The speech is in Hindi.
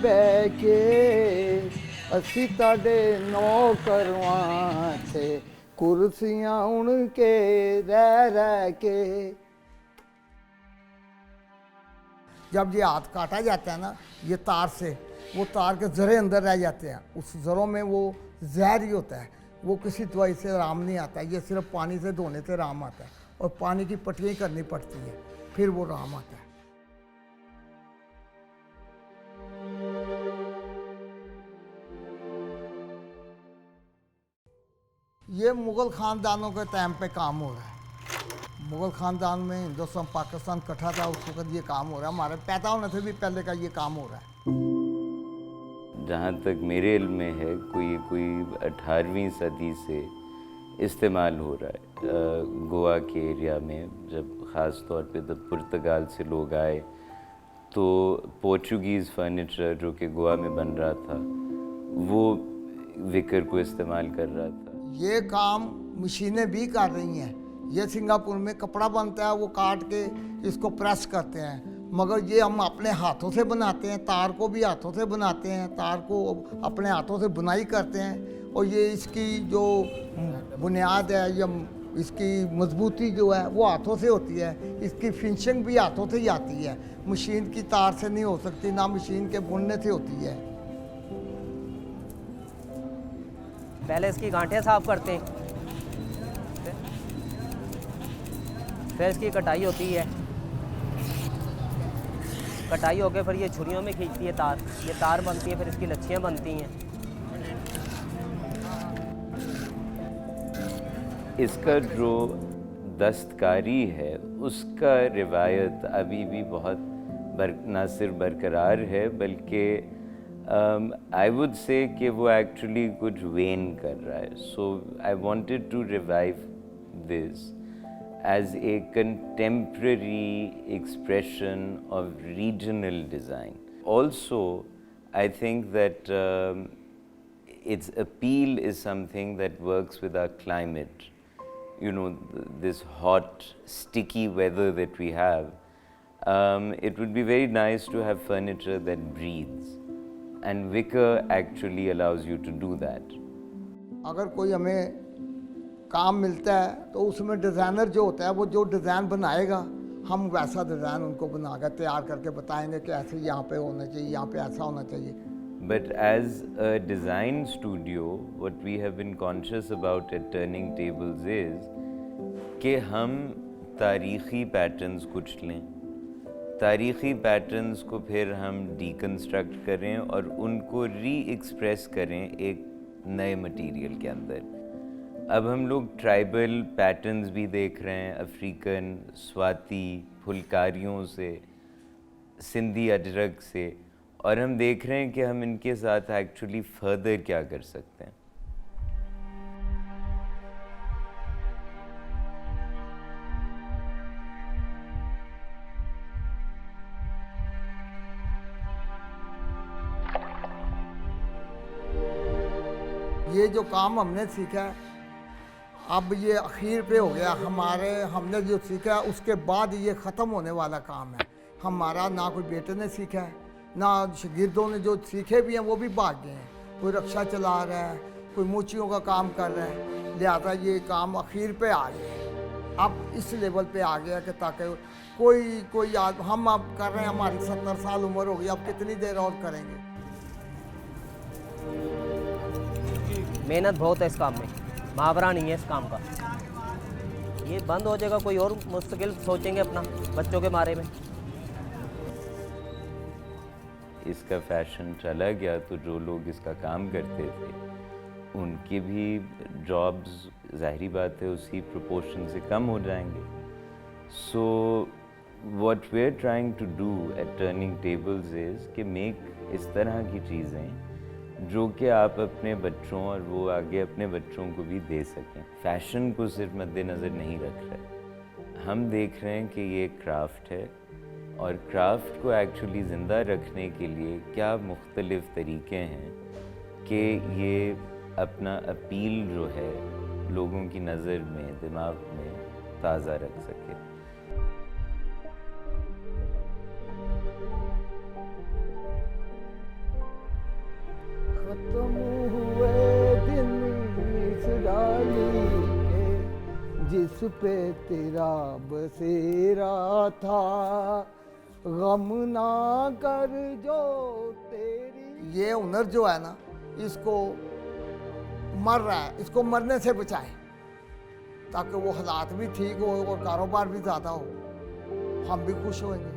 ਬਹਿ ਕੇ ਅਸੀਂ ਤੁਹਾਡੇ ਨੌਕਰਵਾਂ ਤੇ ਕੁਰਸੀਆਂ ਉਣ ਕੇ ਰਹਿ के। जब ये हाथ काटा जाता है ना ये तार से, वो तार के ज़रे अंदर रह जाते हैं, उस ज़रों में वो जहर ही होता है, वो किसी दवाई से आराम नहीं आता है, ये सिर्फ पानी से धोने से आराम आता है और पानी की पट्टियाँ करनी पड़ती है फिर वो आराम आता है। ये मुग़ल ख़ानदानों के टाइम पे काम हो रहा है। मुग़ल ख़ानदान में हिंदुस्तान पाकिस्तान इकट्ठा था उस वक्त ये काम हो रहा है, हमारे पैदा होने से भी पहले का ये काम हो रहा है। जहाँ तक मेरे इल्म में है कोई 18वीं सदी से इस्तेमाल हो रहा है गोवा के एरिया में। जब ख़ास तौर पे जब पुर्तगाल से लोग आए तो पोर्चुगीज़ फर्नीचर जो कि गोवा में बन रहा था वो विकर को इस्तेमाल कर रहा था। ये काम मशीनें भी कर रही हैं। ये सिंगापुर में कपड़ा बनता है, वो काट के इसको प्रेस करते हैं, मगर ये हम अपने हाथों से बनाते हैं, तार को भी हाथों से बनाते हैं, तार को अपने हाथों से बुनाई करते हैं और ये इसकी जो बुनियाद है या इसकी मजबूती जो है वो हाथों से होती है, इसकी फिनिशिंग भी हाथों से ही आती है, मशीन की तार से नहीं हो सकती, ना मशीन के बुनने से होती है। पहले इसकी गांठें साफ़ करते हैं, फिर इसकी कटाई होती है, कटाई होकर फिर ये छुरियों में खींचती है तार, ये तार बनती है, फिर इसकी लच्छियाँ बनती हैं। इसका जो दस्तकारी है उसका रिवायत अभी भी बहुत ना सिर्फ बरकरार है बल्कि आई वुड से कि वो एक्चुअली कुछ वेन कर रहा है। So I wanted to revive this as a contemporary expression of regional design. Also, I think that its appeal is something that works with our climate. You know, this hot, sticky weather that we have. It would be very nice to have furniture that breathes. And wicker actually allows you to do that. अगर कोई हमें काम मिलता है तो उसमें डिज़ाइनर जो होता है वो जो डिज़ाइन बनाएगा हम वैसा डिज़ाइन उनको बनाकर तैयार करके बताएंगे कि ऐसे यहाँ पे होना चाहिए, यहाँ पे ऐसा होना चाहिए। But as a design studio, what we have been conscious about at Turning Tables is कि हम तारीख़ी पैटर्न्स कुछ लें, तारीख़ी पैटर्न्स को फिर हम डिकन्स्ट्रक्ट करें और उनको री एक्सप्रेस करें एक नए मटीरियल के अंदर। अब हम लोग ट्राइबल पैटर्न्स भी देख रहे हैं, अफ्रीकन, स्वाति, फुलकारियों से, सिंधी अजरक से, और हम देख रहे हैं कि हम इनके साथ एक्चुअली फर्दर क्या कर सकते हैं। ये जो काम हमने सीखा है अब ये अखीर पे हो गया, हमने जो सीखा उसके बाद ये ख़त्म होने वाला काम है हमारा। ना कोई बेटे ने सीखा है, ना शागिर्दों ने जो सीखे भी हैं वो भी भाग गए हैं, कोई रक्षा चला रहा है, कोई मूर्तियों का काम कर रहा है, लिहाजा ये काम अखीर पे आ गया। अब इस लेवल पे आ गया कि ताकि कोई हम अब कर रहे हैं, हमारी 70 साल उम्र हो गई, अब कितनी देर और करेंगे। मेहनत बहुत है इस काम में, मुहावरा नहीं है इस काम का। ये बंद हो जाएगा, कोई और मुस्तकिल सोचेंगे अपना बच्चों के बारे में। इसका फैशन चला गया तो जो लोग इसका काम करते थे उनकी भी जॉब्स ज़ाहिरी बात है उसी प्रोपोर्शन से कम हो जाएंगे। So what we are trying to do at turning tables is कि मेक इस तरह की चीज़ें जो कि आप अपने बच्चों और वो आगे अपने बच्चों को भी दे सकें। फ़ैशन को सिर्फ मद्देनज़र नहीं रख रहे, हम देख रहे हैं कि ये क्राफ्ट है और क्राफ्ट को एक्चुअली ज़िंदा रखने के लिए क्या मुख्तलिफ़ तरीक़े हैं कि ये अपना अपील जो है लोगों की नज़र में, दिमाग में ताज़ा रख सके। जिस पे तेरा बसेरा था, गम ना कर जो तेरी। ये हुनर जो है ना, इसको मर रहा है, इसको मरने से बचाए, ताकि वो हालात भी ठीक हो और कारोबार भी ज़्यादा हो, हम भी खुश होंगे।